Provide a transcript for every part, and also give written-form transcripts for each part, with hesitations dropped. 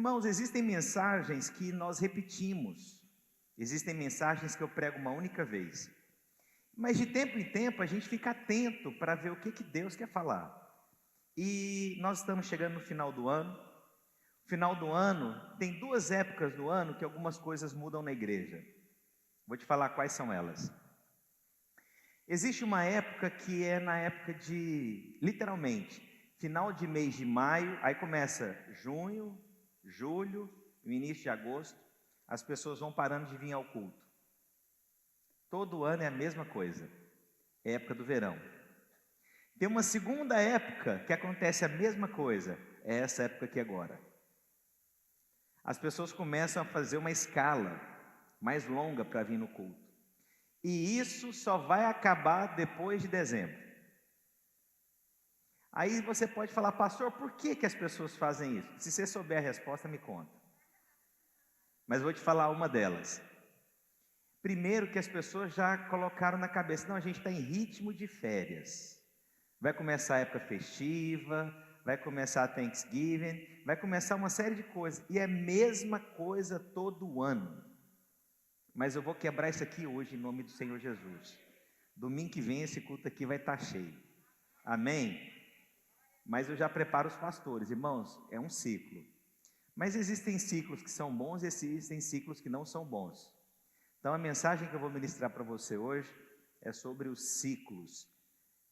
Irmãos, existem mensagens que nós repetimos, existem mensagens que eu prego uma única vez, mas de tempo em tempo a gente fica atento para ver o que Deus quer falar. E nós estamos chegando no final do ano. Final do ano, tem 2 épocas do ano que algumas coisas mudam na igreja. Vou te falar quais são elas. Existe uma época que é na época de, literalmente, final de mês de maio, aí começa junho, julho, o início de agosto, as pessoas vão parando de vir ao culto. Todo ano é a mesma coisa, é época do verão. Tem uma segunda época que acontece a mesma coisa, é essa época aqui agora. As pessoas começam a fazer uma escala mais longa para vir no culto. E isso só vai acabar depois de dezembro. Aí você pode falar, pastor, por que as pessoas fazem isso? Se você souber a resposta, me conta. Mas vou te falar uma delas. Primeiro que as pessoas já colocaram na cabeça, não, a gente está em ritmo de férias. Vai começar a época festiva, vai começar a Thanksgiving, vai começar uma série de coisas. E é a mesma coisa todo ano. Mas eu vou quebrar isso aqui hoje em nome do Senhor Jesus. Domingo que vem esse culto aqui vai estar cheio. Amém? Mas eu já preparo os pastores. Irmãos, é um ciclo. Mas existem ciclos que são bons e existem ciclos que não são bons. Então a mensagem que eu vou ministrar para você hoje é sobre os ciclos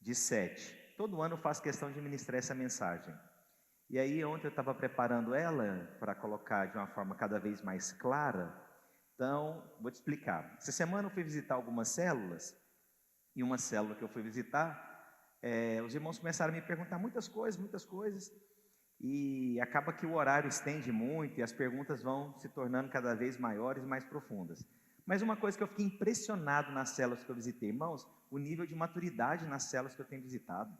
de 7. Todo ano eu faço questão de ministrar essa mensagem. E aí ontem eu estava preparando ela para colocar de uma forma cada vez mais clara. Então, vou te explicar. Essa semana eu fui visitar algumas células. E uma célula que eu fui visitar, os irmãos começaram a me perguntar muitas coisas. E acaba que o horário estende muito e as perguntas vão se tornando cada vez maiores e mais profundas. Mas uma coisa que eu fiquei impressionado nas células que eu visitei, irmãos, o nível de maturidade nas células que eu tenho visitado.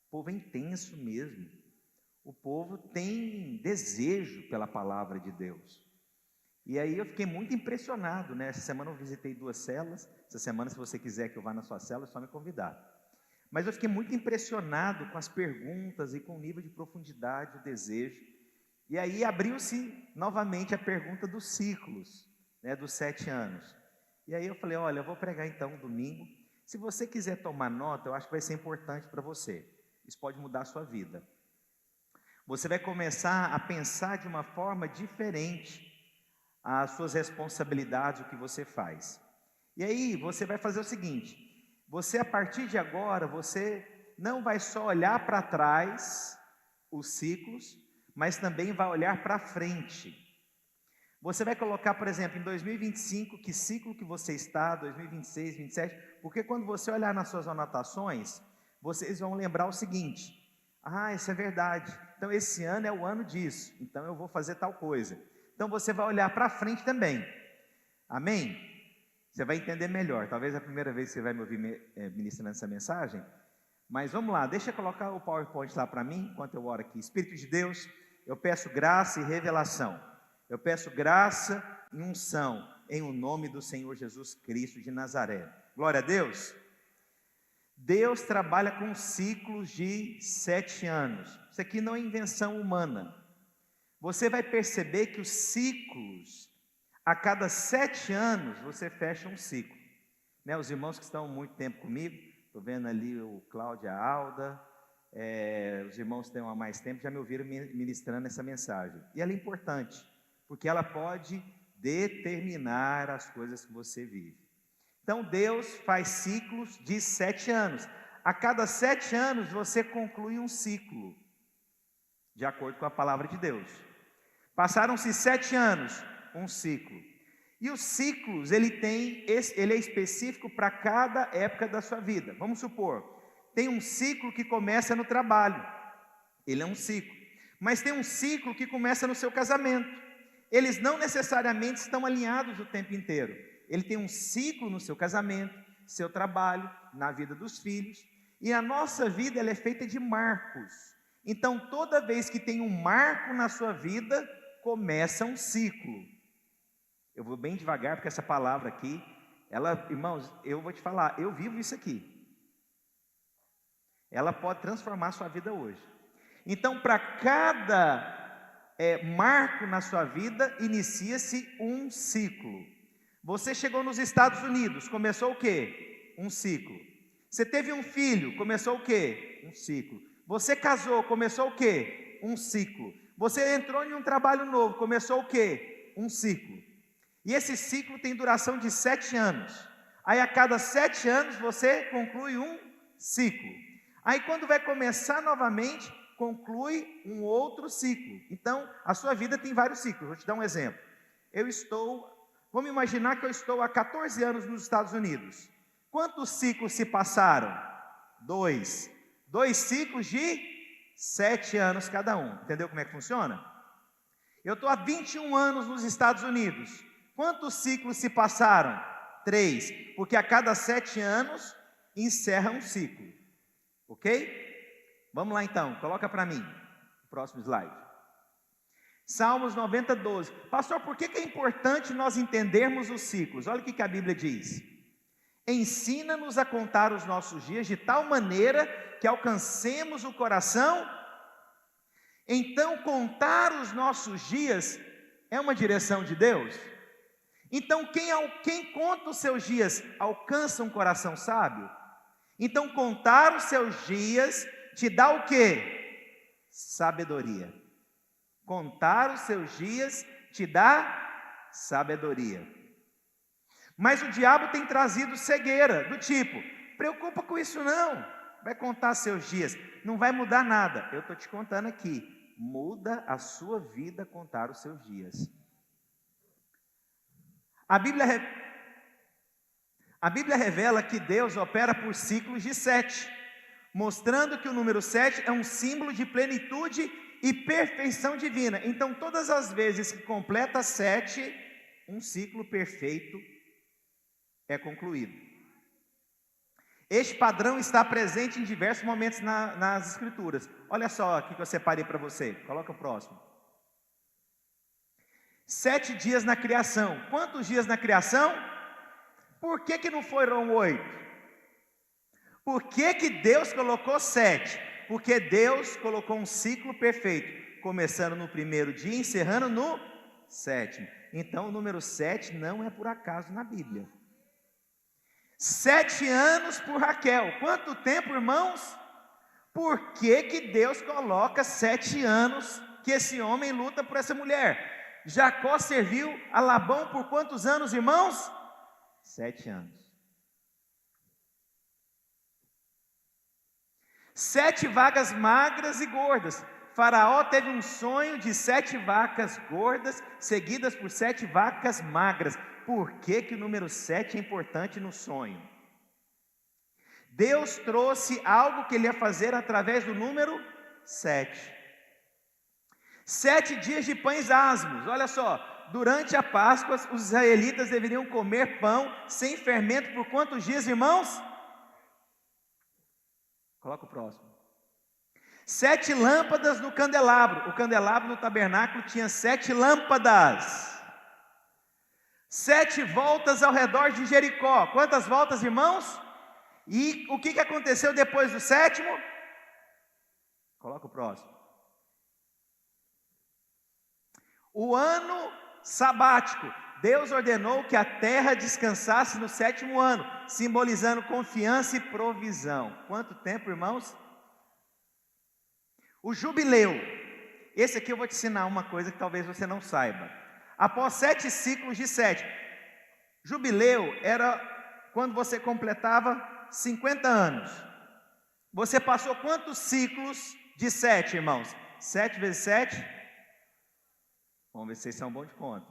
O povo é intenso mesmo. O povo tem desejo pela palavra de Deus. E aí eu fiquei muito impressionado, né? Essa semana eu visitei 2 células. Essa semana, se você quiser que eu vá na sua célula, é só me convidar. Mas eu fiquei muito impressionado com as perguntas e com o nível de profundidade, o desejo. E aí abriu-se novamente a pergunta dos ciclos, né, dos 7 anos. E aí eu falei, olha, eu vou pregar então domingo. Se você quiser tomar nota, eu acho que vai ser importante para você. Isso pode mudar a sua vida. Você vai começar a pensar de uma forma diferente as suas responsabilidades, o que você faz. E aí você vai fazer o seguinte, você a partir de agora, você não vai só olhar para trás os ciclos, mas também vai olhar para frente. Você vai colocar, por exemplo, em 2025, que ciclo que você está, 2026, 2027, porque quando você olhar nas suas anotações, vocês vão lembrar o seguinte, isso é verdade, então esse ano é o ano disso, então eu vou fazer tal coisa. Então você vai olhar para frente também, amém? Você vai entender melhor, talvez é a primeira vez que você vai me ouvir ministrando essa mensagem, mas vamos lá, deixa eu colocar o PowerPoint lá para mim, enquanto eu oro aqui. Espírito de Deus, eu peço graça e revelação, eu peço graça e unção, em o nome do Senhor Jesus Cristo de Nazaré. Glória a Deus. Deus trabalha com ciclos de 7 anos, isso aqui não é invenção humana. Você vai perceber que os ciclos, a cada 7 anos, você fecha um ciclo. Né? Os irmãos que estão há muito tempo comigo, estou vendo ali o Cláudio, a Alda, os irmãos que estão há mais tempo, já me ouviram ministrando essa mensagem. E ela é importante, porque ela pode determinar as coisas que você vive. Então Deus faz ciclos de 7 anos. A cada 7 anos você conclui um ciclo, de acordo com a palavra de Deus. Passaram-se 7 anos, um ciclo. E os ciclos, ele é específico para cada época da sua vida. Vamos supor, tem um ciclo que começa no trabalho. Ele é um ciclo. Mas tem um ciclo que começa no seu casamento. Eles não necessariamente estão alinhados o tempo inteiro. Ele tem um ciclo no seu casamento, seu trabalho, na vida dos filhos. E a nossa vida, ela é feita de marcos. Então, toda vez que tem um marco na sua vida, começa um ciclo. Eu vou bem devagar, porque essa palavra aqui, irmãos, eu vou te falar, eu vivo isso aqui. Ela pode transformar a sua vida hoje. Então, para cada marco na sua vida, inicia-se um ciclo. Você chegou nos Estados Unidos, começou o quê? Um ciclo. Você teve um filho, começou o quê? Um ciclo. Você casou, começou o quê? Um ciclo. Você entrou em um trabalho novo, começou o quê? Um ciclo. E esse ciclo tem duração de 7 anos. Aí a cada 7 anos você conclui um ciclo. Aí quando vai começar novamente, conclui um outro ciclo. Então, a sua vida tem vários ciclos. Vou te dar um exemplo. Vamos imaginar que eu estou há 14 anos nos Estados Unidos. Quantos ciclos se passaram? 2. 2 ciclos de 7 anos cada um. Entendeu como é que funciona? Eu estou há 21 anos nos Estados Unidos. Quantos ciclos se passaram? 3. Porque a cada 7 anos encerra um ciclo. Ok? Vamos lá então, coloca para mim o próximo slide. Salmos 90, 12. Pastor, por que é importante nós entendermos os ciclos? Olha o que a Bíblia diz. Ensina-nos a contar os nossos dias de tal maneira que alcancemos o coração. Então, contar os nossos dias é uma direção de Deus? Então, quem conta os seus dias alcança um coração sábio? Então, contar os seus dias te dá o quê? Sabedoria. Contar os seus dias te dá sabedoria. Mas o diabo tem trazido cegueira, do tipo, preocupa com isso não, vai contar seus dias, não vai mudar nada. Eu estou te contando aqui, muda a sua vida contar os seus dias. A Bíblia revela que Deus opera por ciclos de 7, mostrando que o número 7 é um símbolo de plenitude e perfeição divina. Então, todas as vezes que completa 7, um ciclo perfeito é concluído. Este padrão está presente em diversos momentos nas Escrituras. Olha só aqui que eu separei para você. Coloca o próximo. 7 dias na criação. Quantos dias na criação? Por que não foram 8? Por que Deus colocou 7? Porque Deus colocou um ciclo perfeito, começando no primeiro dia e encerrando no 7º. Então o número 7 não é por acaso na Bíblia. 7 anos por Raquel. Quanto tempo, irmãos? Por que Deus coloca 7 anos que esse homem luta por essa mulher? Jacó serviu a Labão por quantos anos, irmãos? 7 anos. 7 vacas magras e gordas. Faraó teve um sonho de 7 vacas gordas, seguidas por 7 vacas magras. Por que o número 7 é importante no sonho? Deus trouxe algo que Ele ia fazer através do número 7. 7 dias de pães asmos. Olha só, durante a Páscoa, os israelitas deveriam comer pão sem fermento por quantos dias, irmãos? Coloca o próximo. 7 lâmpadas no candelabro. O candelabro no tabernáculo tinha 7 lâmpadas. 7 voltas ao redor de Jericó. Quantas voltas, irmãos? E o que aconteceu depois do 7º? Coloca o próximo. O ano sabático. Deus ordenou que a terra descansasse no 7º ano, simbolizando confiança e provisão. Quanto tempo, irmãos? O jubileu. Esse aqui eu vou te ensinar uma coisa que talvez você não saiba. Após 7 ciclos de 7, jubileu era quando você completava 50 anos. Você passou quantos ciclos de 7, irmãos? 7 vezes 7? Vamos ver se vocês são bons de conta.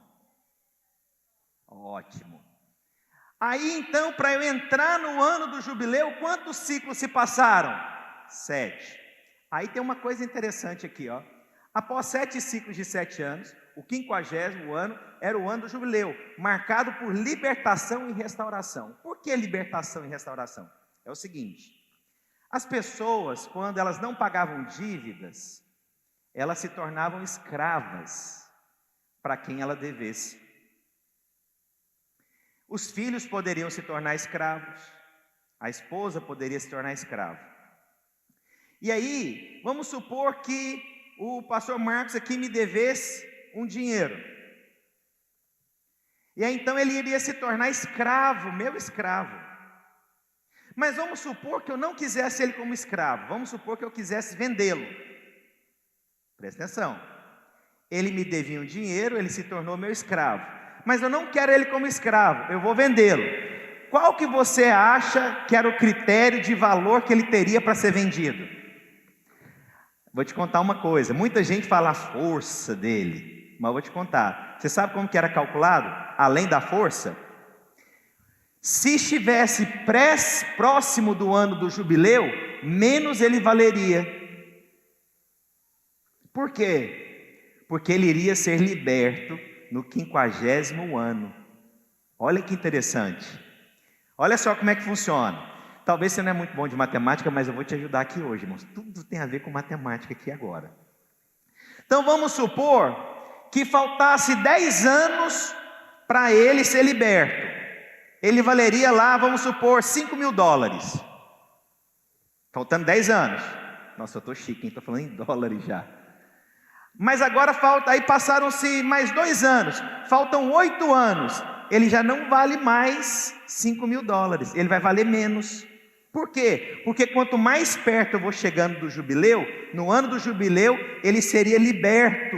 Ótimo. Aí então, para eu entrar no ano do jubileu, quantos ciclos se passaram? 7. Aí tem uma coisa interessante aqui, ó. Após 7 ciclos de 7 anos, o 50º ano era o ano do jubileu, marcado por libertação e restauração. Por que libertação e restauração? É o seguinte: as pessoas, quando elas não pagavam dívidas, elas se tornavam escravas para quem ela devesse. Os filhos poderiam se tornar escravos, a esposa poderia se tornar escrava. E aí, vamos supor que o pastor Marcos aqui me devesse um dinheiro. E aí então ele iria se tornar escravo, meu escravo. Mas vamos supor que eu não quisesse ele como escravo. Vamos supor que eu quisesse vendê-lo. Presta atenção. Ele me devia um dinheiro, ele se tornou meu escravo. Mas eu não quero ele como escravo, eu vou vendê-lo. Qual que você acha que era o critério de valor que ele teria para ser vendido? Vou te contar uma coisa. Muita gente fala a força dele, mas eu vou te contar. Você sabe como que era calculado? Além da força? Se estivesse próximo do ano do jubileu, menos ele valeria. Por quê? Porque ele iria ser liberto no 50º ano. Olha que interessante. Olha só como é que funciona. Talvez você não é muito bom de matemática, mas eu vou te ajudar aqui hoje, irmãos. Tudo tem a ver com matemática aqui agora. Então vamos supor que faltasse 10 anos para ele ser liberto. Ele valeria lá, vamos supor, $5.000. Faltando 10 anos. Nossa, eu estou chique, estou falando em dólares já. Mas agora falta, aí passaram-se mais 2 anos. Faltam 8 anos. Ele já não vale mais $5.000. Ele vai valer menos. Por quê? Porque quanto mais perto eu vou chegando do jubileu, no ano do jubileu, ele seria liberto.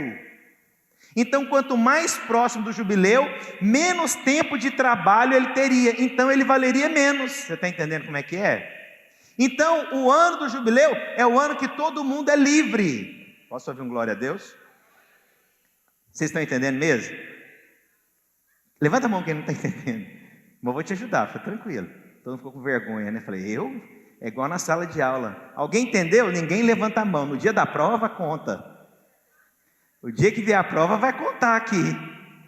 Então, quanto mais próximo do jubileu, menos tempo de trabalho ele teria. Então, ele valeria menos. Você está entendendo como é que é? Então, o ano do jubileu é o ano que todo mundo é livre. Posso ouvir um glória a Deus? Vocês estão entendendo mesmo? Levanta a mão quem não está entendendo. Mas eu vou te ajudar, fica tranquilo. Todo mundo ficou com vergonha, né? Falei, eu? É igual na sala de aula. Alguém entendeu? Ninguém levanta a mão. No dia da prova, conta. O dia que vier a prova vai contar aqui.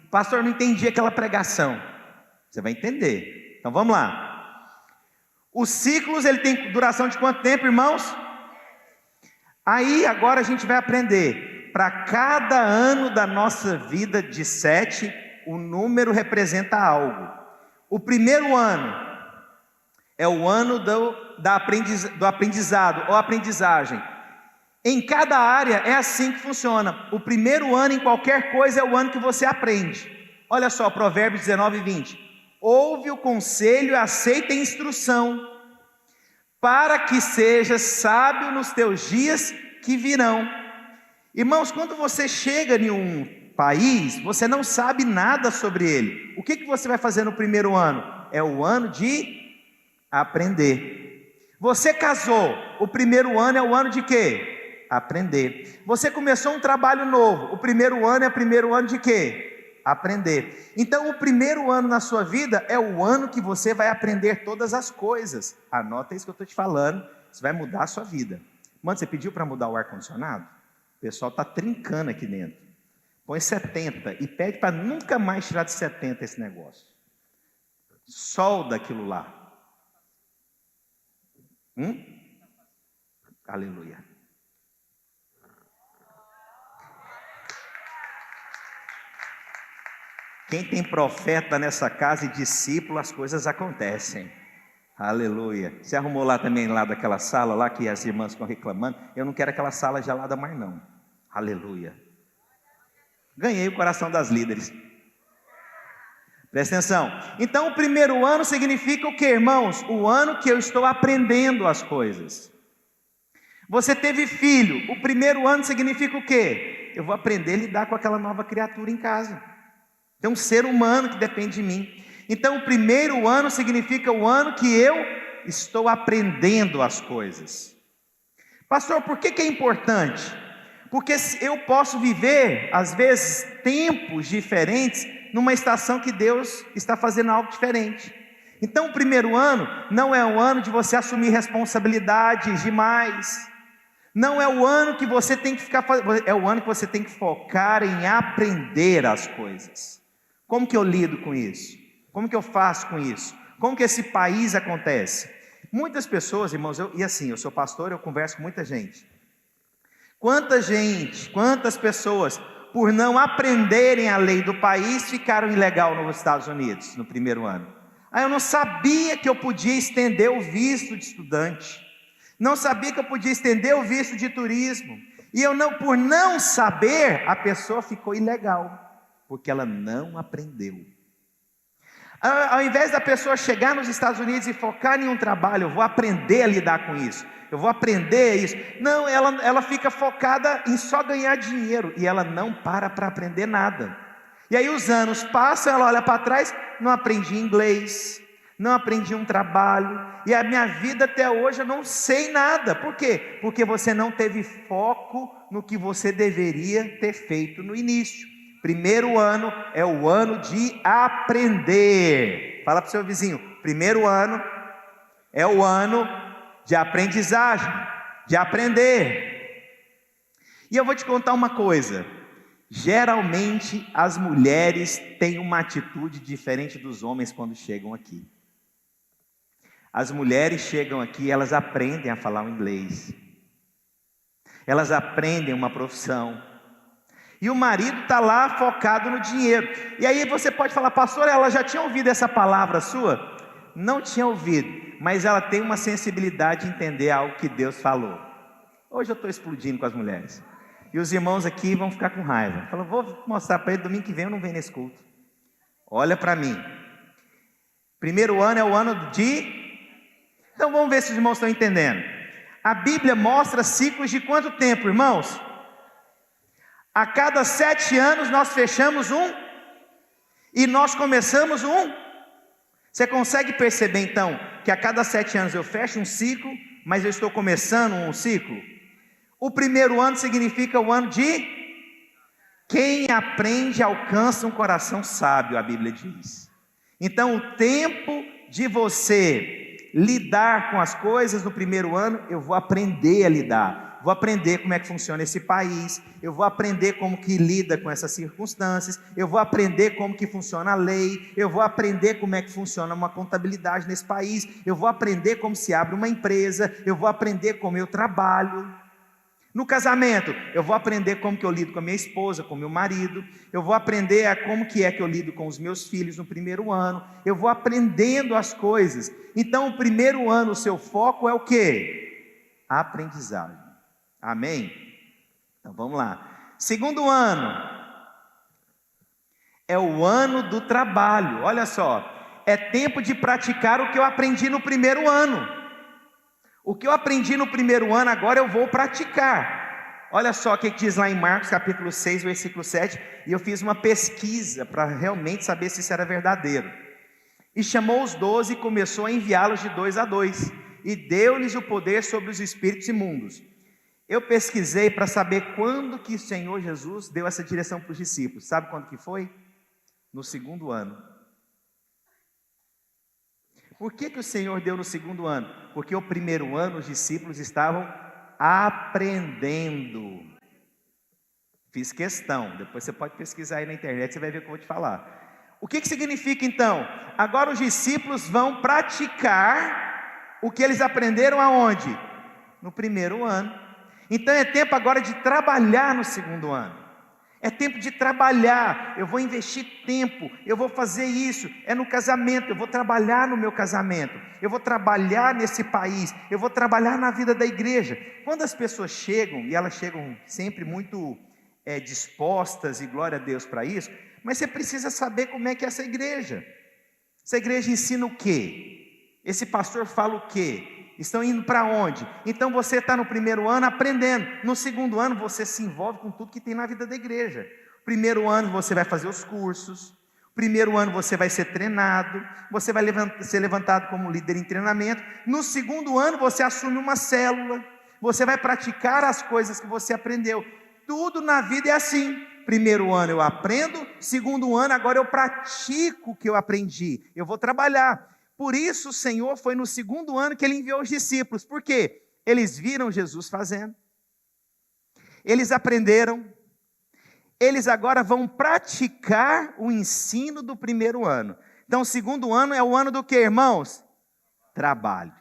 Pastor, não entendi aquela pregação. Você vai entender. Então vamos lá. Os ciclos, ele tem duração de quanto tempo, irmãos? Aí agora a gente vai aprender. Para cada ano da nossa vida de 7, o número representa algo. O primeiro ano é o ano do aprendizado ou aprendizagem. Em cada área é assim que funciona. O primeiro ano em qualquer coisa é o ano que você aprende. Olha só, Provérbios 19:20. Ouve o conselho e aceita a instrução, para que sejas sábio nos teus dias que virão. Irmãos, quando você chega em um país, você não sabe nada sobre ele. O que você vai fazer no primeiro ano? É o ano de aprender. Você casou, o primeiro ano é o ano de quê? Aprender. Você começou um trabalho novo, o primeiro ano é o primeiro ano de quê? Aprender. Então o primeiro ano na sua vida é o ano que você vai aprender todas as coisas. Anota isso que eu estou te falando, isso vai mudar a sua vida. Mano, você pediu para mudar o ar-condicionado? O pessoal está trincando aqui dentro. Põe 70 e pede para nunca mais tirar de 70 esse negócio. Solda aquilo lá. Aleluia. Quem tem profeta nessa casa e discípulo, as coisas acontecem. Aleluia. Você arrumou lá também, lá daquela sala lá que as irmãs estão reclamando? Eu não quero aquela sala gelada mais não. Aleluia. Ganhei o coração das líderes. Presta atenção. Então o primeiro ano significa o que, irmãos? O ano que eu estou aprendendo as coisas. Você teve filho, o primeiro ano significa o quê? Eu vou aprender a lidar com aquela nova criatura em casa. Tem um ser humano que depende de mim. Então o primeiro ano significa o ano que eu estou aprendendo as coisas. Pastor, por que é importante? Porque eu posso viver, às vezes, tempos diferentes numa estação que Deus está fazendo algo diferente. Então o primeiro ano não é o ano de você assumir responsabilidades demais. Não é o ano que você tem que ficar, é o ano que você tem que focar em aprender as coisas. Como que eu lido com isso? Como que eu faço com isso? Como que esse país acontece? Muitas pessoas, irmãos, eu sou pastor, eu converso com muita gente. Quantas pessoas, por não aprenderem a lei do país, ficaram ilegal nos Estados Unidos no primeiro ano? Eu não sabia que eu podia estender o visto de estudante. Não sabia que eu podia estender o visto de turismo. E por não saber, a pessoa ficou ilegal, porque ela não aprendeu. Ao invés da pessoa chegar nos Estados Unidos e focar em um trabalho, eu vou aprender a lidar com isso, eu vou aprender isso. Não, ela fica focada em só ganhar dinheiro, e ela não para aprender nada. E aí os anos passam, ela olha para trás, não aprendi inglês, não aprendi um trabalho, e a minha vida até hoje eu não sei nada. Por quê? Porque você não teve foco no que você deveria ter feito no início. Primeiro ano é o ano de aprender. Fala para o seu vizinho, primeiro ano é o ano de aprendizagem, de aprender. E eu vou te contar uma coisa. Geralmente as mulheres têm uma atitude diferente dos homens quando chegam aqui. As mulheres chegam aqui, elas aprendem a falar o inglês, elas aprendem uma profissão, e o marido está lá focado no dinheiro. E aí você pode falar, pastor, ela já tinha ouvido essa palavra sua? Não tinha ouvido, mas ela tem uma sensibilidade de entender algo que Deus falou. Hoje eu estou explodindo com as mulheres, e os irmãos aqui vão ficar com raiva. Falam, vou mostrar para ele, domingo que vem eu não venho nesse culto. Olha para mim, primeiro ano é o ano de... Então vamos ver se os irmãos estão entendendo. A Bíblia mostra ciclos de quanto tempo, irmãos? A cada 7 anos nós fechamos um, e nós começamos um. Você consegue perceber então, que a cada 7 anos eu fecho um ciclo, mas eu estou começando um ciclo? O primeiro ano significa o ano de... Quem aprende alcança um coração sábio, a Bíblia diz. Então o tempo de você lidar com as coisas no primeiro ano, eu vou aprender a lidar, vou aprender como é que funciona esse país, eu vou aprender como que lida com essas circunstâncias, eu vou aprender como que funciona a lei, eu vou aprender como é que funciona uma contabilidade nesse país, eu vou aprender como se abre uma empresa, eu vou aprender como eu trabalho. No casamento, eu vou aprender como que eu lido com a minha esposa, com o meu marido, eu vou aprender como que eu lido com os meus filhos no primeiro ano, eu vou aprendendo as coisas. Então o primeiro ano, o seu foco é o quê? A aprendizagem. Amém? Então vamos lá. Segundo ano, é o ano do trabalho. Olha só, é tempo de praticar o que eu aprendi no primeiro ano. O que eu aprendi no primeiro ano, agora eu vou praticar. Olha só o que diz lá em Marcos capítulo 6, versículo 7, e eu fiz uma pesquisa para realmente saber se isso era verdadeiro. E chamou os 12 e começou a enviá-los de 2 a 2, e deu-lhes o poder sobre os espíritos imundos. Eu pesquisei para saber quando que o Senhor Jesus deu essa direção para os discípulos. Sabe quando que foi? No segundo ano. Por que o Senhor deu no segundo ano? Porque o primeiro ano os discípulos estavam aprendendo. Fiz questão, depois você pode pesquisar aí na internet, você vai ver o que eu vou te falar. O que significa então? Agora os discípulos vão praticar o que eles aprenderam aonde? No primeiro ano. Então é tempo agora de trabalhar no segundo ano. É tempo de trabalhar, eu vou investir tempo, eu vou fazer isso, é no casamento, eu vou trabalhar no meu casamento, eu vou trabalhar nesse país, eu vou trabalhar na vida da igreja. Quando as pessoas chegam, e elas chegam sempre muito dispostas, e glória a Deus para isso, mas você precisa saber como é que é essa igreja. Essa igreja ensina o quê? Esse pastor fala o quê? Estão indo para onde? Então você está no primeiro ano aprendendo. No segundo ano você se envolve com tudo que tem na vida da igreja. Primeiro ano você vai fazer os cursos. Primeiro ano você vai ser treinado. Você vai ser levantado como líder em treinamento. No segundo ano você assume uma célula. Você vai praticar as coisas que você aprendeu. Tudo na vida é assim. Primeiro ano eu aprendo. Segundo ano agora eu pratico o que eu aprendi. Eu vou trabalhar. Por isso o Senhor foi no segundo ano que Ele enviou os discípulos. Por quê? Eles viram Jesus fazendo. Eles aprenderam. Eles agora vão praticar o ensino do primeiro ano. Então o segundo ano é o ano do quê, irmãos? Trabalho.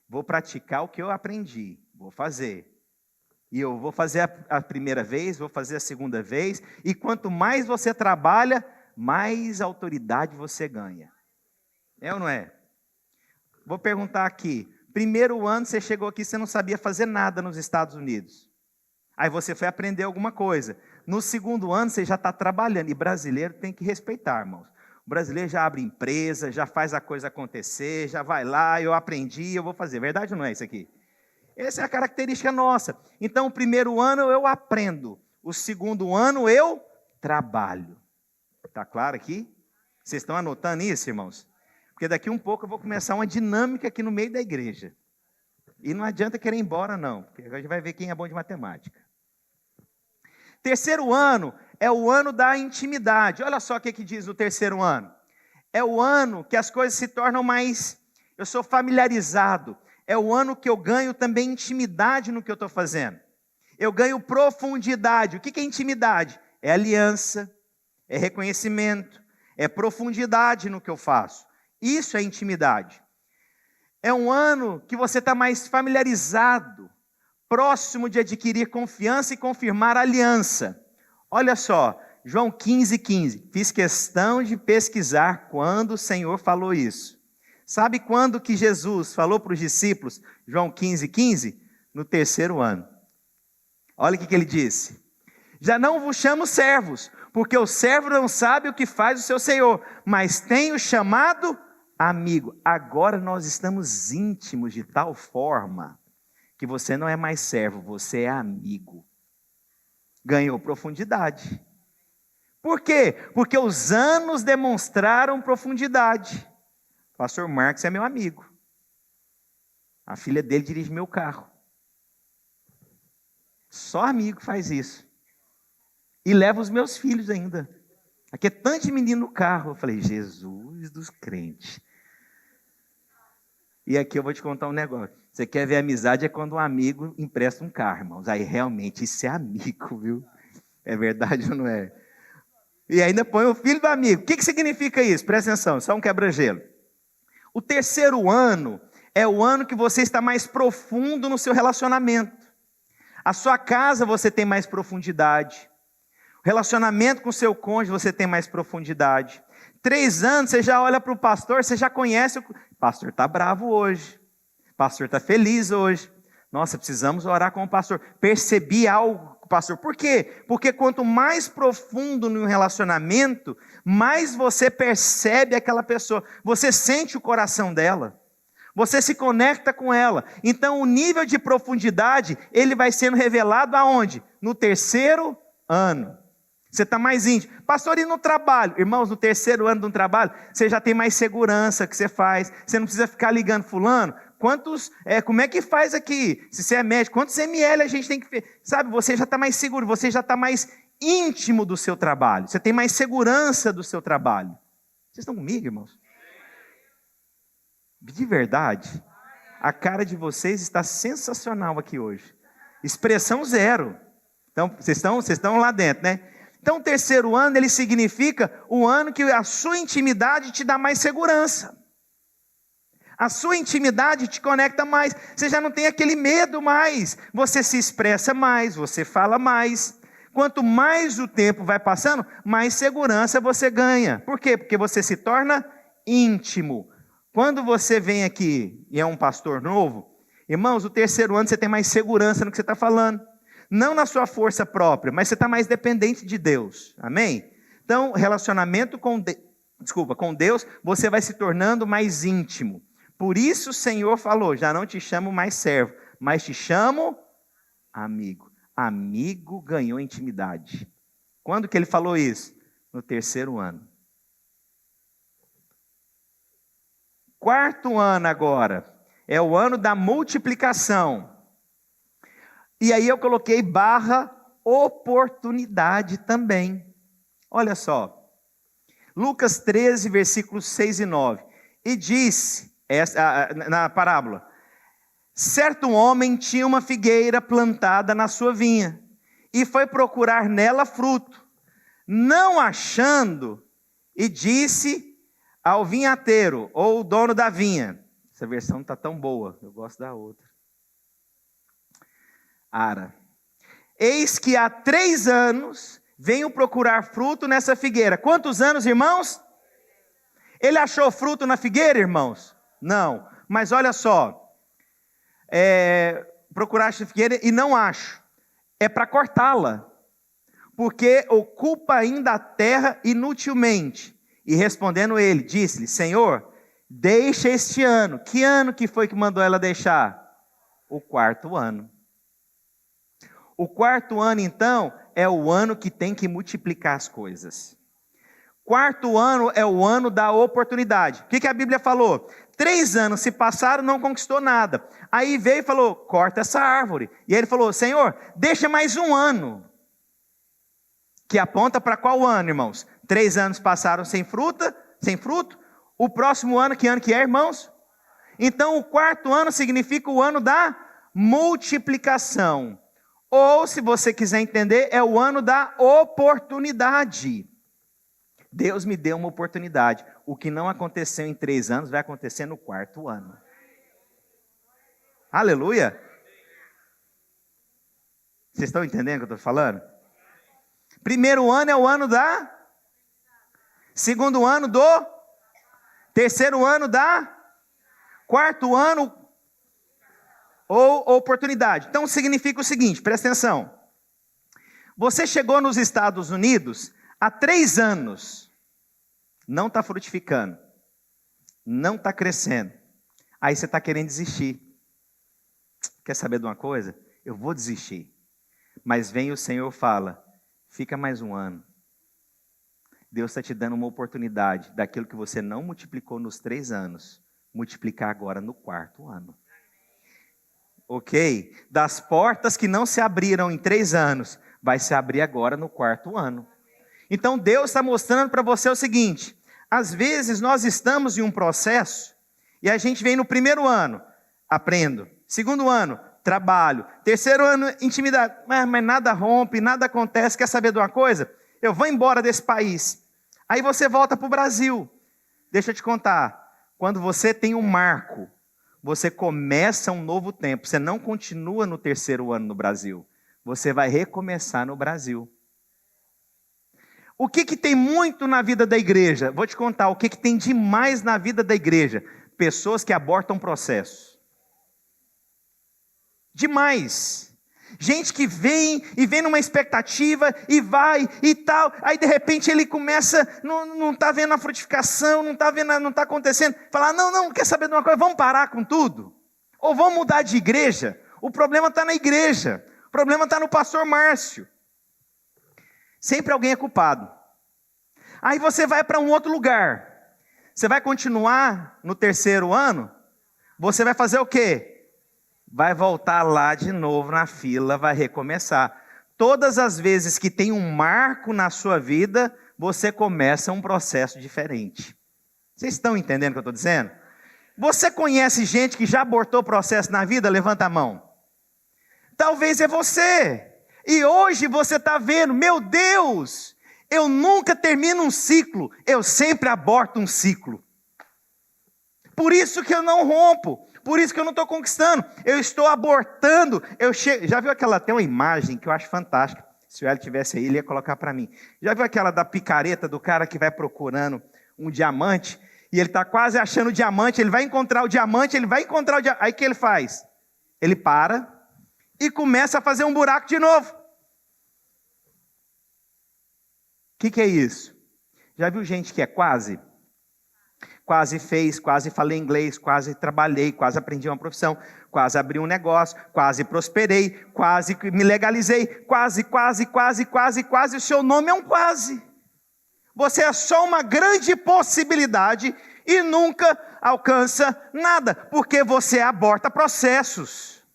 Vou praticar o que eu aprendi. Vou fazer. E eu vou fazer a primeira vez, vou fazer a segunda vez. E quanto mais você trabalha, mais autoridade você ganha. É ou não é? Vou perguntar aqui. Primeiro ano você chegou aqui, você não sabia fazer nada nos Estados Unidos. Aí você foi aprender alguma coisa. No segundo ano você já está trabalhando. E brasileiro tem que respeitar, irmãos. O brasileiro já abre empresa, já faz a coisa acontecer, já vai lá, eu aprendi, eu vou fazer. Verdade ou não é isso aqui? Essa é a característica nossa. Então, o primeiro ano eu aprendo. O segundo ano eu trabalho. Está claro aqui? Vocês estão anotando isso, irmãos? Porque daqui um pouco eu vou começar uma dinâmica aqui no meio da igreja. E não adianta querer ir embora, não. Porque a gente vai ver quem é bom de matemática. Terceiro ano é o ano da intimidade. Olha só o que diz no terceiro ano. É o ano que as coisas se tornam mais... Eu sou familiarizado. É o ano que eu ganho também intimidade no que eu estou fazendo. Eu ganho profundidade. O que é intimidade? É aliança, é reconhecimento, é profundidade no que eu faço. Isso é intimidade. É um ano que você está mais familiarizado, próximo de adquirir confiança e confirmar aliança. Olha só, João 15:15. Fiz questão de pesquisar quando o Senhor falou isso. Sabe quando que Jesus falou para os discípulos, João 15:15? No terceiro ano. Olha o que ele disse. Já não vos chamo servos, porque o servo não sabe o que faz o seu senhor, mas tenho chamado amigo. Agora nós estamos íntimos de tal forma que você não é mais servo, você é amigo. Ganhou profundidade. Por quê? Porque os anos demonstraram profundidade. Pastor Marcos é meu amigo. A filha dele dirige meu carro. Só amigo faz isso. E leva os meus filhos ainda. Aqui é tanto de menino no carro. Eu falei, Jesus dos crentes. E aqui eu vou te contar um negócio. Você quer ver amizade é quando um amigo empresta um carro, irmãos. Aí realmente isso é amigo, viu? É verdade ou não é? E ainda põe o filho do amigo. O que significa isso? Presta atenção, só um quebra-gelo. O terceiro ano é o ano que você está mais profundo no seu relacionamento. A sua casa você tem mais profundidade. O relacionamento com o seu cônjuge você tem mais profundidade. 3 anos você já olha para o pastor, você já conhece. O pastor está bravo hoje. O pastor está feliz hoje. Nossa, precisamos orar com o pastor. Percebi algo com o pastor. Por quê? Porque quanto mais profundo no relacionamento, mais você percebe aquela pessoa. Você sente o coração dela. Você se conecta com ela. Então o nível de profundidade, ele vai sendo revelado aonde? No terceiro ano. Você está mais íntimo. Pastor, e no trabalho? Irmãos, no terceiro ano de um trabalho, você já tem mais segurança que você faz. Você não precisa ficar ligando fulano. Como é que faz aqui? Se você é médico, quantos ml a gente tem que... Sabe, você já está mais seguro, você já está mais íntimo do seu trabalho. Você tem mais segurança do seu trabalho. Vocês estão comigo, irmãos? De verdade, a cara de vocês está sensacional aqui hoje. Expressão zero. Então, vocês estão lá dentro, né? Então, o terceiro ano, ele significa o ano que a sua intimidade te dá mais segurança. A sua intimidade te conecta mais. Você já não tem aquele medo mais. Você se expressa mais, você fala mais. Quanto mais o tempo vai passando, mais segurança você ganha. Por quê? Porque você se torna íntimo. Quando você vem aqui e é um pastor novo, irmãos, o terceiro ano você tem mais segurança no que você está falando. Não na sua força própria, mas você está mais dependente de Deus. Amém? Então, relacionamento com Deus, você vai se tornando mais íntimo. Por isso o Senhor falou, já não te chamo mais servo, mas te chamo amigo. Amigo ganhou intimidade. Quando que ele falou isso? No terceiro ano. Quarto ano agora, é o ano da multiplicação. E aí eu coloquei / oportunidade também. Olha só, Lucas 13, versículos 6 e 9. E disse, na parábola, certo homem tinha uma figueira plantada na sua vinha, e foi procurar nela fruto. Não achando, e disse ao vinhateiro, ou o dono da vinha, essa versão não está tão boa, eu gosto da outra. Ara, eis que há 3 anos venho procurar fruto nessa figueira. Quantos anos, irmãos? Ele achou fruto na figueira, irmãos? Não, mas olha só, procurar essa figueira e não acho. é para cortá-la, porque ocupa ainda a terra inutilmente. E respondendo ele, disse-lhe, Senhor, deixa este ano. Que ano que foi que mandou ela deixar? O 4º ano. O 4º ano, então, é o ano que tem que multiplicar as coisas. 4º ano é o ano da oportunidade. O que a Bíblia falou? 3 anos se passaram, não conquistou nada. Aí veio e falou, corta essa árvore. E ele falou, Senhor, deixa mais um ano. Que aponta para qual ano, irmãos? 3 anos passaram sem fruto. O próximo ano, que ano que é, irmãos? Então, o 4º ano significa o ano da multiplicação. Ou, se você quiser entender, é o ano da oportunidade. Deus me deu uma oportunidade. O que não aconteceu em 3 anos, vai acontecer no 4º ano. Aleluia! Vocês estão entendendo o que eu estou falando? 1º ano é o ano da... 2º ano do... 3º ano da... 4º ano... ou oportunidade. Então significa o seguinte, presta atenção. Você chegou nos Estados Unidos há 3 anos, não está frutificando, não está crescendo, aí você está querendo desistir. Quer saber de uma coisa? Eu vou desistir. Mas vem o Senhor e fala, fica mais um ano. Deus está te dando uma oportunidade daquilo que você não multiplicou nos 3 anos, multiplicar agora no 4º ano. Ok? Das portas que não se abriram em 3 anos, vai se abrir agora no 4º ano. Então Deus está mostrando para você o seguinte, às vezes nós estamos em um processo, e a gente vem no 1º ano, aprendo. 2º ano, trabalho. 3º ano, intimidade. Mas nada rompe, nada acontece. Quer saber de uma coisa? Eu vou embora desse país. Aí você volta para o Brasil. Deixa eu te contar. Quando você tem um marco, você começa um novo tempo. Você não continua no 3º ano no Brasil. Você vai recomeçar no Brasil. O que tem muito na vida da igreja? Vou te contar o que tem demais na vida da igreja. Pessoas que abortam processos. Demais. Gente que vem numa expectativa e vai e tal. Aí de repente ele começa, não está vendo a frutificação, não está acontecendo. Fala, não, quer saber de uma coisa? Vamos parar com tudo? Ou vamos mudar de igreja? O problema está na igreja. O problema está no pastor Márcio. Sempre alguém é culpado. Aí você vai para um outro lugar. Você vai continuar no 3º ano? Você vai fazer o quê? Vai voltar lá de novo na fila, vai recomeçar. Todas as vezes que tem um marco na sua vida, você começa um processo diferente. Vocês estão entendendo o que eu estou dizendo? Você conhece gente que já abortou processo na vida? Levanta a mão. Talvez é você. E hoje você está vendo, meu Deus, eu nunca termino um ciclo, eu sempre aborto um ciclo. Por isso que eu não rompo. Por isso que eu não estou conquistando, eu estou abortando. Já viu aquela, tem uma imagem que eu acho fantástica, se o Hélio tivesse aí, ele ia colocar para mim. Já viu aquela da picareta do cara que vai procurando um diamante, e ele está quase achando o diamante, ele vai encontrar o diamante, aí o que ele faz? Ele para e começa a fazer um buraco de novo. O que é isso? Já viu gente que é quase fez, quase falei inglês, quase trabalhei, quase aprendi uma profissão, quase abri um negócio, quase prosperei, quase me legalizei, quase, o seu nome é um quase. Você é só uma grande possibilidade e nunca alcança nada, porque você aborta processos.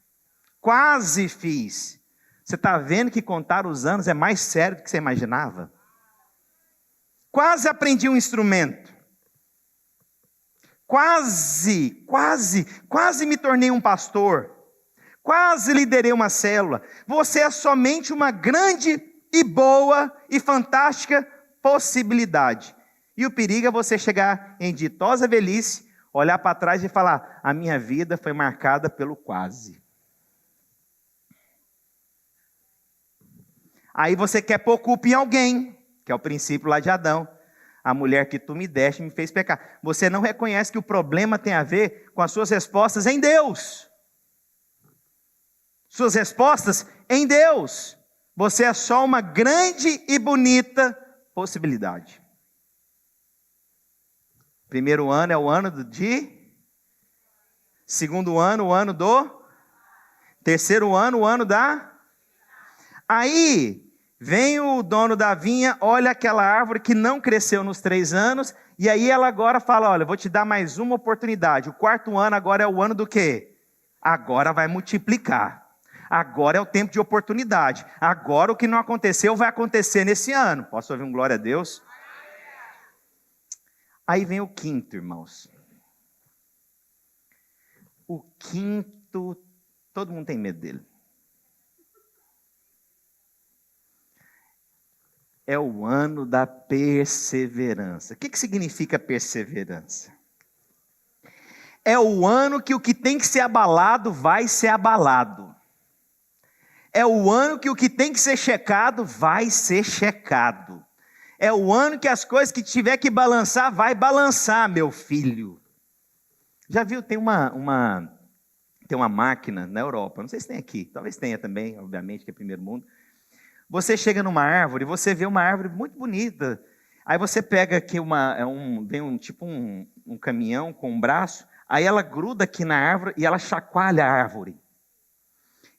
Quase fiz. Você está vendo que contar os anos é mais sério do que você imaginava? Quase aprendi um instrumento. Quase me tornei um pastor. Quase liderei uma célula. Você é somente uma grande e boa e fantástica possibilidade. E o perigo é você chegar em ditosa velhice, olhar para trás e falar, a minha vida foi marcada pelo quase. Aí você quer pôr culpa em alguém, que é o princípio lá de Adão. A mulher que tu me deste me fez pecar. Você não reconhece que o problema tem a ver com as suas respostas em Deus. Suas respostas Em Deus, você é só uma grande e bonita possibilidade. Primeiro ano é o ano segundo ano, o ano do. Terceiro ano, o ano da. Aí, vem o dono da vinha, olha aquela árvore que não cresceu nos 3 anos, e aí ela agora fala, olha, vou te dar mais uma oportunidade. O 4º ano agora é o ano do quê? Agora vai multiplicar. Agora é o tempo de oportunidade. Agora o que não aconteceu vai acontecer nesse ano. Posso ouvir um glória a Deus? Aí vem o 5º, irmãos. O 5º, todo mundo tem medo dele. É o ano da perseverança. O que significa perseverança? É o ano que o que tem que ser abalado vai ser abalado. É o ano que o que tem que ser checado vai ser checado. É o ano que as coisas que tiver que balançar, vai balançar, meu filho. Já viu, tem uma máquina na Europa, não sei se tem aqui, talvez tenha também, obviamente, que é primeiro mundo. Você chega numa árvore, você vê uma árvore muito bonita. Aí você pega aqui vem um caminhão com um braço, aí ela gruda aqui na árvore e ela chacoalha a árvore.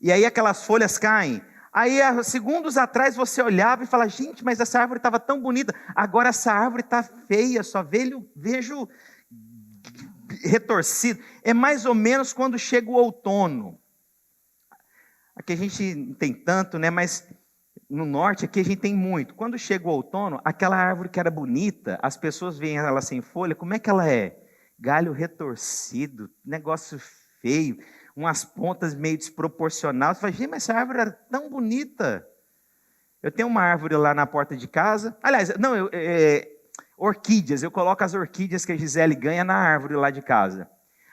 E aí aquelas folhas caem. Aí, segundos atrás, você olhava e falava, gente, mas essa árvore estava tão bonita. Agora essa árvore está feia, só vejo retorcido. É mais ou menos quando chega o outono. Aqui a gente não tem tanto, né? Mas no norte aqui a gente tem muito. Quando chega o outono, aquela árvore que era bonita, as pessoas veem ela sem folha, como é que ela é? Galho retorcido, negócio feio, umas pontas meio desproporcionais. Você fala, gente, mas essa árvore era tão bonita. Eu tenho uma árvore lá na porta de casa. Aliás, não, orquídeas. Eu coloco as orquídeas que a Gisele ganha na árvore lá de casa.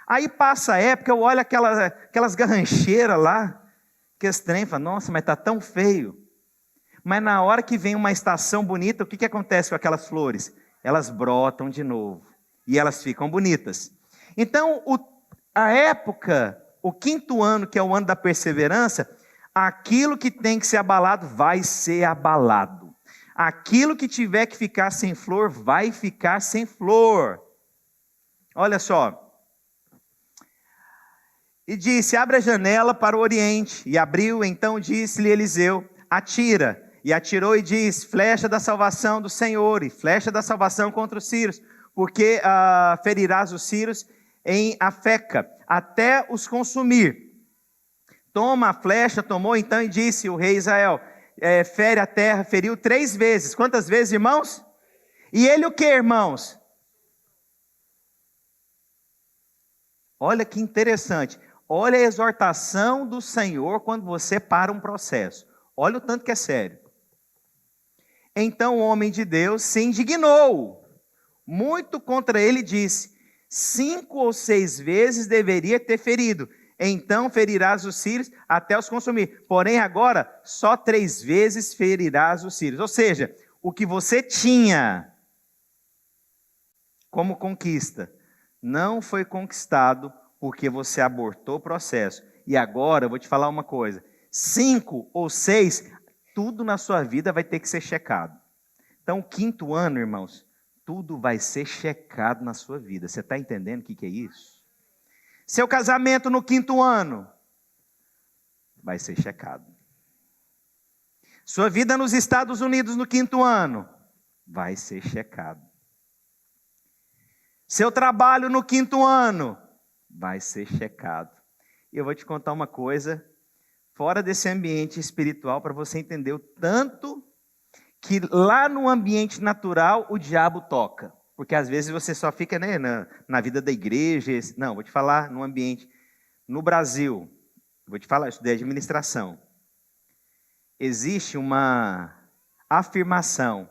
Aí passa a época, eu olho aquelas garrancheiras lá, que estranho, falo, nossa, mas está tão feio. Mas na hora que vem uma estação bonita, o que acontece com aquelas flores? Elas brotam de novo. E elas ficam bonitas. Então, a época, o 5º ano, que é o ano da perseverança, aquilo que tem que ser abalado, vai ser abalado. Aquilo que tiver que ficar sem flor, vai ficar sem flor. Olha só. E disse, abre a janela para o oriente. E abriu, então disse-lhe Eliseu, atira. E atirou e disse, flecha da salvação do Senhor, e flecha da salvação contra os sírios, porque ferirás os sírios em Afeca, até os consumir. Toma a flecha, tomou então e disse o rei Israel, fere a terra, feriu 3 vezes. Quantas vezes, irmãos? E ele o que, irmãos? Olha que interessante. Olha a exortação do Senhor quando você para um processo. Olha o tanto que é sério. Então o homem de Deus se indignou muito contra ele e disse, 5 ou 6 vezes deveria ter ferido. Então ferirás os sírios até os consumir. Porém agora só 3 vezes ferirás os sírios. Ou seja, o que você tinha como conquista não foi conquistado porque você abortou o processo. E agora eu vou te falar uma coisa. 5 ou 6, tudo na sua vida vai ter que ser checado. Então, o 5º ano, irmãos, tudo vai ser checado na sua vida. Você está entendendo o que é isso? Seu casamento no 5º ano vai ser checado. Sua vida nos Estados Unidos no 5º ano vai ser checado. Seu trabalho no 5º ano vai ser checado. E eu vou te contar uma coisa, fora desse ambiente espiritual, para você entender o tanto que lá no ambiente natural o diabo toca. Porque às vezes você só fica, né, na vida da igreja. Não, vou te falar no ambiente. No Brasil, vou te falar, eu estudei administração. Existe uma afirmação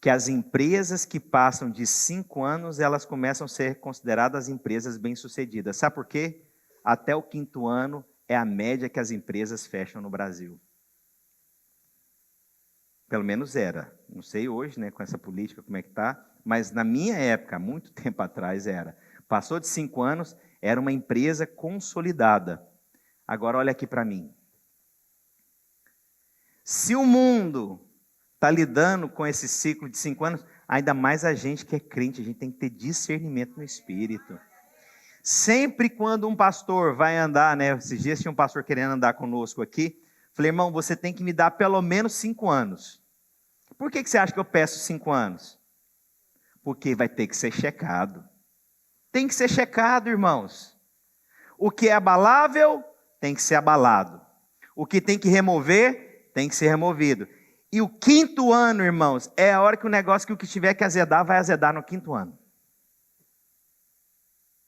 que as empresas que passam de 5 anos, elas começam a ser consideradas empresas bem-sucedidas. Sabe por quê? Até o 5º ano é a média que as empresas fecham no Brasil. Pelo menos era. Não sei hoje, né, com essa política, como é que está. Mas na minha época, há muito tempo atrás, era. Passou de 5 anos, era uma empresa consolidada. Agora olha aqui para mim. Se o mundo está lidando com esse ciclo de 5 anos, ainda mais a gente que é crente, a gente tem que ter discernimento no espírito. Sempre quando um pastor vai andar, né? Esses dias tinha um pastor querendo andar conosco aqui. Falei, irmão, você tem que me dar pelo menos 5 anos. Por que você acha que eu peço 5 anos? Porque vai ter que ser checado. Tem que ser checado, irmãos. O que é abalável, tem que ser abalado. O que tem que remover, tem que ser removido. E o 5º ano, irmãos, é a hora que o negócio que o que tiver que azedar, vai azedar no 5º ano.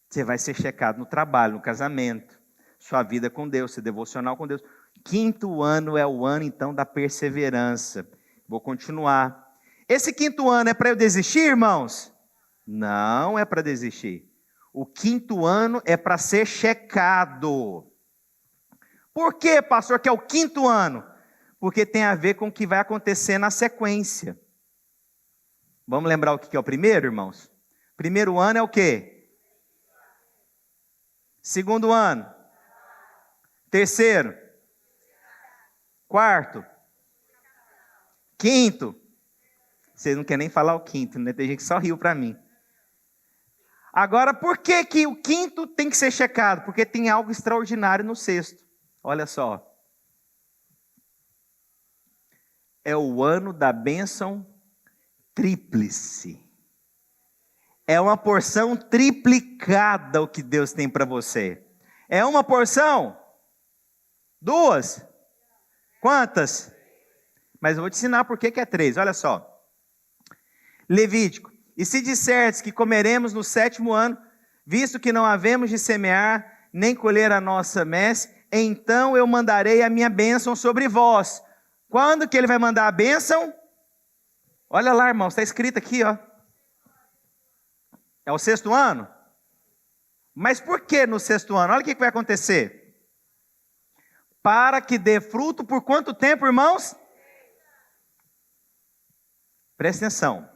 Você vai ser checado no trabalho, no casamento, sua vida com Deus, seu devocional com Deus. 5º ano é o ano, então, da perseverança. Vou continuar. Esse 5º ano é para eu desistir, irmãos? Não é para desistir. O 5º ano é para ser checado. Por que, pastor, que é o 5º ano? Porque tem a ver com o que vai acontecer na sequência. Vamos lembrar o que é o primeiro, irmãos? Primeiro ano é o quê? 2º ano. 3º. 4º. 5º. Vocês não querem nem falar o 5º, né? Tem gente que só riu para mim. Agora, por que que o 5º tem que ser checado? Porque tem algo extraordinário no 6º. Olha só. É o ano da bênção tríplice. É uma porção triplicada o que Deus tem para você. É uma porção? 2? Quantas? Mas eu vou te ensinar por que é 3. Olha só. Levítico. E se disserdes que comeremos no 7º ano, visto que não havemos de semear, nem colher a nossa messe, então eu mandarei a minha bênção sobre vós. Quando que ele vai mandar a bênção? Olha lá, irmão, está escrito aqui, ó. É o 6º ano? Mas por que no 6º ano? Olha o que vai acontecer. Para que dê fruto por quanto tempo, irmãos? Presta atenção.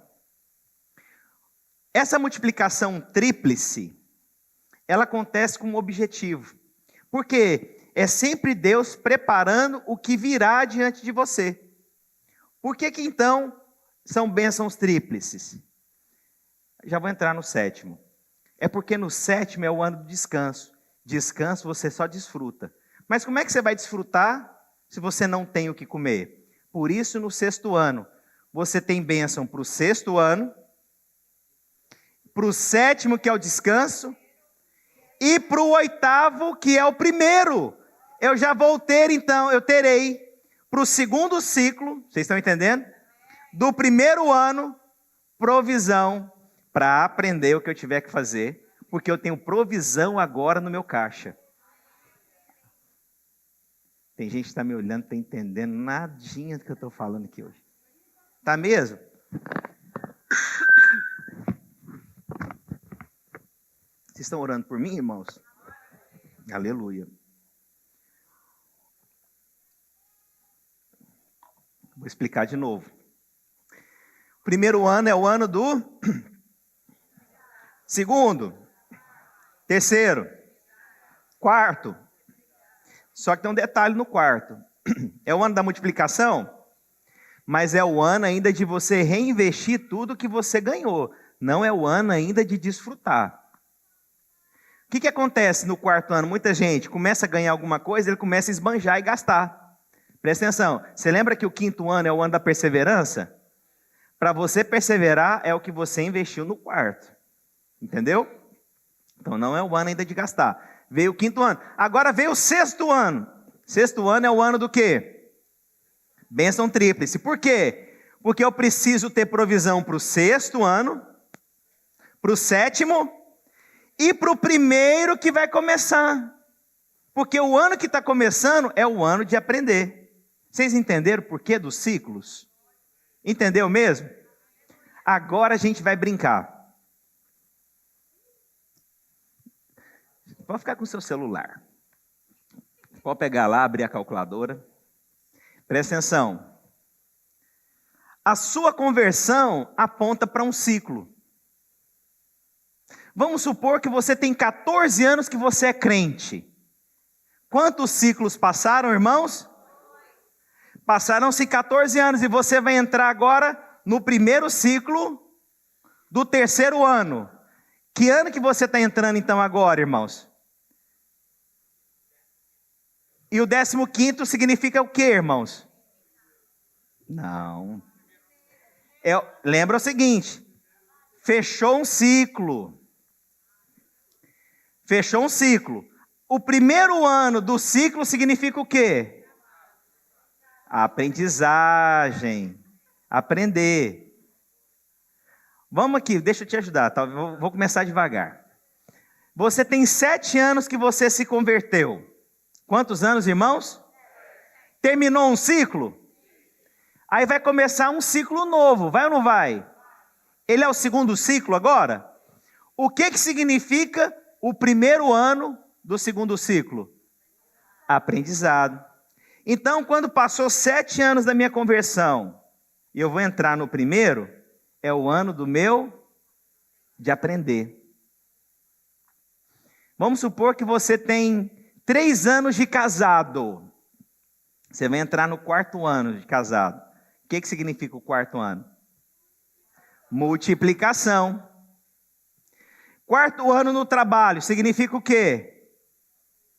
Essa multiplicação tríplice, ela acontece com um objetivo. Porque é sempre Deus preparando o que virá diante de você. Por que então são bênçãos tríplices? Já vou entrar no 7º. É porque no 7º é o ano do descanso. Descanso você só desfruta. Mas como é que você vai desfrutar se você não tem o que comer? Por isso no 6º ano, você tem bênção para o 6º ano, para o 7º que é o descanso, e para o 8º que é o primeiro. Eu já vou ter então, eu terei para o 2º ciclo, vocês estão entendendo? Do 1º ano, provisão para aprender o que eu tiver que fazer, porque eu tenho provisão agora no meu caixa. Tem gente que está me olhando, está entendendo nadinha do que eu estou falando aqui hoje. Tá mesmo? Vocês estão orando por mim, irmãos? Aleluia. Vou explicar de novo. O 1º ano é o ano do 2º, 3º, 4º. Só que tem um detalhe no 4º. É o ano da multiplicação, mas é o ano ainda de você reinvestir tudo que você ganhou. Não é o ano ainda de desfrutar. O que acontece no 4º ano? Muita gente começa a ganhar alguma coisa, ele começa a esbanjar e gastar. Presta atenção. Você lembra que o 5º ano é o ano da perseverança? Para você perseverar é o que você investiu no 4º. Entendeu? Então não é o ano ainda de gastar. Veio o 5º ano. Agora veio o 6º ano. 6º ano é o ano do quê? Bênção tríplice. Por quê? Porque eu preciso ter provisão para o 6º ano, para o 7º e para o 1º que vai começar. Porque o ano que está começando é o ano de aprender. Vocês entenderam o porquê dos ciclos? Entendeu mesmo? Agora a gente vai brincar. Pode ficar com o seu celular. Pode pegar lá, abrir a calculadora. Presta atenção. A sua conversão aponta para um ciclo. Vamos supor que você tem 14 anos que você é crente. Quantos ciclos passaram, irmãos? Passaram-se 14 anos e você vai entrar agora no primeiro ciclo do terceiro ano. Que ano que você está entrando então agora, irmãos? E o 15º significa o quê, irmãos? Não. Lembra o seguinte, fechou um ciclo. Fechou um ciclo. O primeiro ano do ciclo significa o quê? Aprendizagem. Aprender. Vamos aqui, deixa eu te ajudar, tá? Vou começar devagar. Você tem 7 anos que você se converteu. Quantos anos, irmãos? Terminou um ciclo? Aí vai começar um ciclo novo, vai ou não vai? Ele é o segundo ciclo agora? O que significa o primeiro ano do segundo ciclo? Aprendizado. Então, quando passou 7 anos da minha conversão, e eu vou entrar no primeiro, é o ano de aprender. Vamos supor que você tem 3 anos de casado. Você vai entrar no 4º ano de casado. O que significa o 4º ano? Multiplicação. 4º ano no trabalho, significa o quê?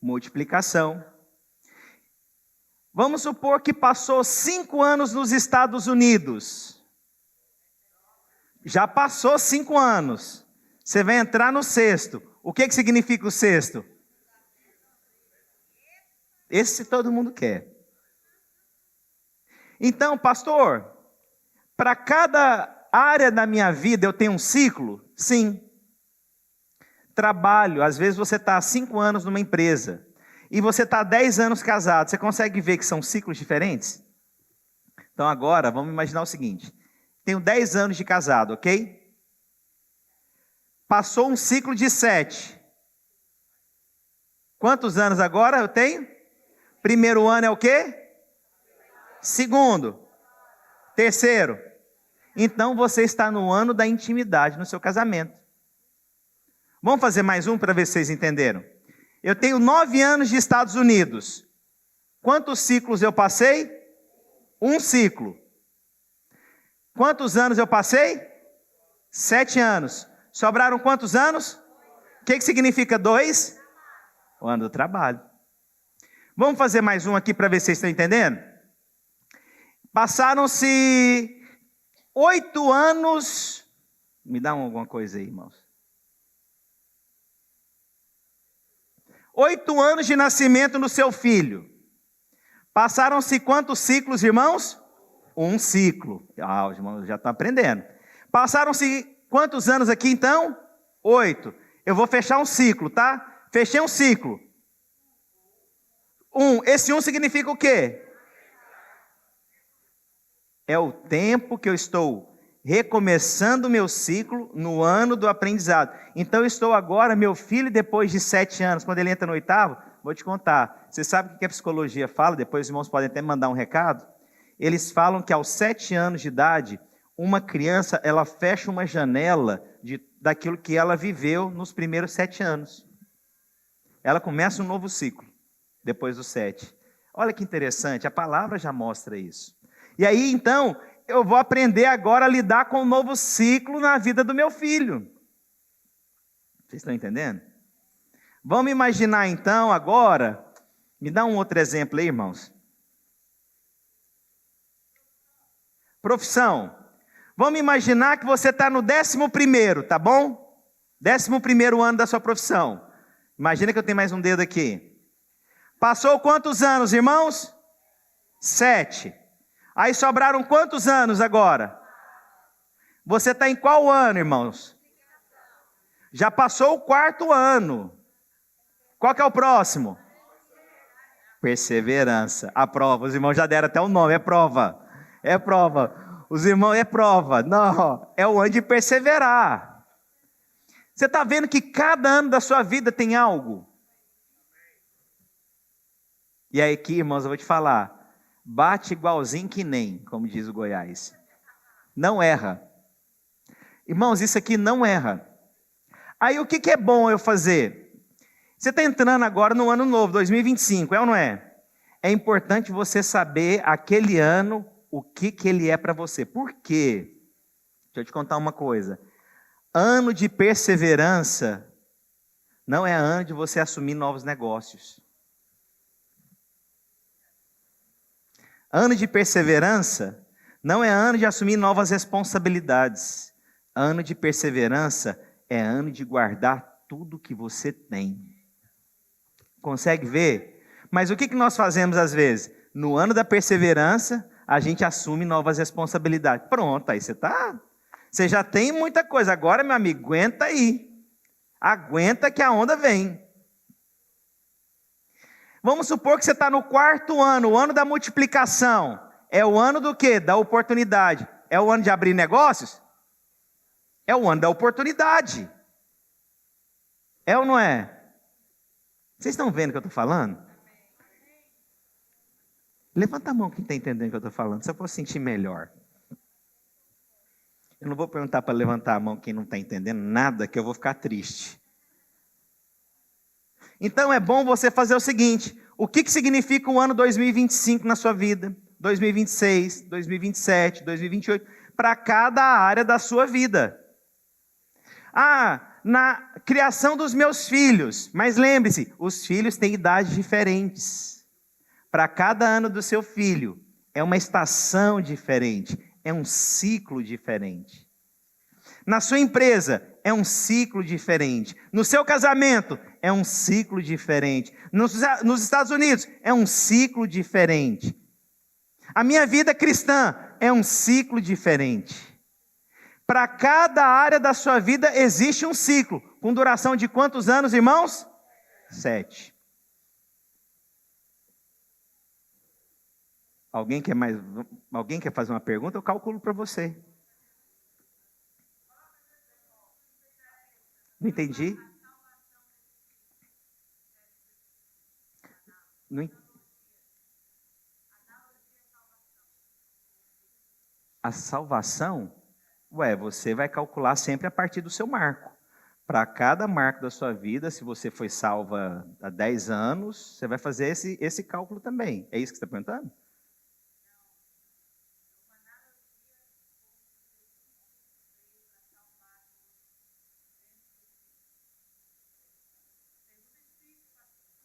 Multiplicação. Vamos supor que passou 5 anos nos Estados Unidos. Já passou 5 anos. Você vai entrar no 6º. O que significa o 6º? Esse todo mundo quer. Então, pastor, para cada área da minha vida eu tenho um ciclo? Sim. Trabalho, às vezes você está há 5 anos numa empresa e você está há 10 anos casado. Você consegue ver que são ciclos diferentes? Então agora, vamos imaginar o seguinte. Tenho 10 anos de casado, ok? Passou um ciclo de 7. Quantos anos agora eu tenho? Primeiro ano é o quê? Segundo. Terceiro. Então você está no ano da intimidade no seu casamento. Vamos fazer mais um para ver se vocês entenderam. Eu tenho 9 anos de Estados Unidos. Quantos ciclos eu passei? Um ciclo. Quantos anos eu passei? 7 anos. Sobraram quantos anos? O que significa 2? O ano do trabalho. Vamos fazer mais um aqui para ver se vocês estão entendendo? Passaram-se 8 anos. Me dá alguma coisa aí, irmãos. 8 anos de nascimento no seu filho. Passaram-se quantos ciclos, irmãos? Um ciclo. Ah, os irmãos já estão aprendendo. Passaram-se quantos anos aqui então? 8. Eu vou fechar um ciclo, tá? Fechei um ciclo. Esse 1 significa o quê? É o tempo que eu estou recomeçando o meu ciclo no ano do aprendizado. Então eu estou agora, meu filho, depois de 7 anos, quando ele entra no 8º, vou te contar. Você sabe o que a psicologia fala? Depois os irmãos podem até mandar um recado. Eles falam que aos 7 anos de idade, uma criança, ela fecha uma janela daquilo que ela viveu nos primeiros 7 anos. Ela começa um novo ciclo, depois dos 7. Olha que interessante, a palavra já mostra isso. E aí, então, eu vou aprender agora a lidar com um novo ciclo na vida do meu filho. Vocês estão entendendo? Vamos imaginar, então, agora, me dá um outro exemplo aí, irmãos. Profissão. Vamos imaginar que você está no 11º, tá bom? 11º ano da sua profissão. Imagina que eu tenho mais um dedo aqui. Passou quantos anos, irmãos? 7. Aí sobraram quantos anos agora? Você está em qual ano, irmãos? Já passou o 4º ano. Qual que é o próximo? Perseverança. A prova. Os irmãos já deram até o nome. É prova. É prova. Os irmãos, é prova. Não, é o ano de perseverar. Você está vendo que cada ano da sua vida tem algo? E aí aqui, irmãos, eu vou te falar. Bate igualzinho que nem, como diz o Goiás. Não erra. Irmãos, isso aqui não erra. Aí o que é bom eu fazer? Você está entrando agora no ano novo, 2025, é ou não é? é importante você saber aquele ano o que ele é para você. Por quê? Deixa eu te contar uma coisa. Ano de perseverança não é ano de você assumir novos negócios. Ano de perseverança não é ano de assumir novas responsabilidades. Ano de perseverança é ano de guardar tudo que você tem. Consegue ver? Mas o que nós fazemos às vezes? No ano da perseverança, a gente assume novas responsabilidades. Pronto, aí você já tem muita coisa. Agora, meu amigo, aguenta aí. Aguenta que a onda vem. Vamos supor que você está no 4º ano, o ano da multiplicação. É o ano do quê? Da oportunidade. É o ano de abrir negócios? É o ano da oportunidade. É ou não é? Vocês estão vendo o que eu estou falando? Levanta a mão quem está entendendo o que eu estou falando, só para eu sentir melhor. Eu não vou perguntar para levantar a mão quem não está entendendo nada, que eu vou ficar triste. Então é bom você fazer o seguinte: o que significa o ano 2025 na sua vida? 2026, 2027, 2028, para cada área da sua vida. Na criação dos meus filhos, mas lembre-se, os filhos têm idades diferentes. Para cada ano do seu filho, é uma estação diferente, é um ciclo diferente. Na sua empresa, é um ciclo diferente. No seu casamento, é um ciclo diferente. Nos Estados Unidos, é um ciclo diferente. A minha vida cristã é um ciclo diferente. Para cada área da sua vida existe um ciclo. Com duração de quantos anos, irmãos? 7. Alguém quer fazer uma pergunta? Eu calculo para você. Não entendi? A salvação? Você vai calcular sempre a partir do seu marco. Para cada marco da sua vida, se você foi salva há 10 anos, você vai fazer esse cálculo também. É isso que você está perguntando?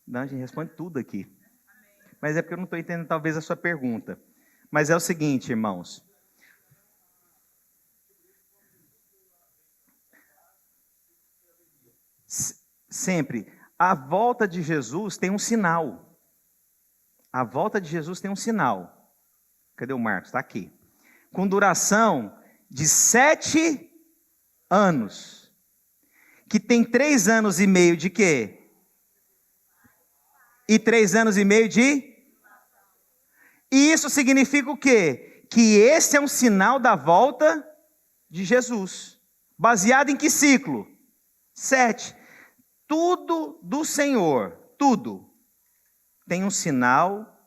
Não, a gente responde tudo aqui. Mas é porque eu não estou entendendo talvez a sua pergunta. Mas é o seguinte, irmãos. Sempre, a volta de Jesus tem um sinal. A volta de Jesus tem um sinal. Cadê o Marcos? Está aqui. Com duração de 7 anos. Que tem 3 anos e meio de quê? E 3 anos e meio de? E isso significa o quê? Que esse é um sinal da volta de Jesus. Baseado em que ciclo? 7. Tudo do Senhor, tudo, tem um sinal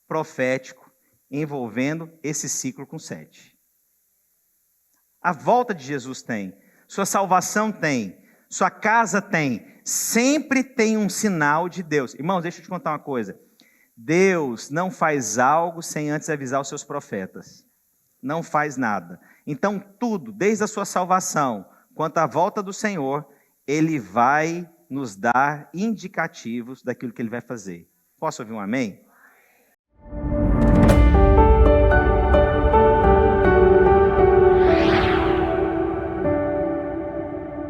profético envolvendo esse ciclo com 7. A volta de Jesus tem, sua salvação tem, sua casa tem, sempre tem um sinal de Deus. Irmãos, deixa eu te contar uma coisa. Deus não faz algo sem antes avisar os seus profetas. Não faz nada. Então tudo, desde a sua salvação, quanto à volta do Senhor, Ele vai nos dar indicativos daquilo que Ele vai fazer. Posso ouvir um amém?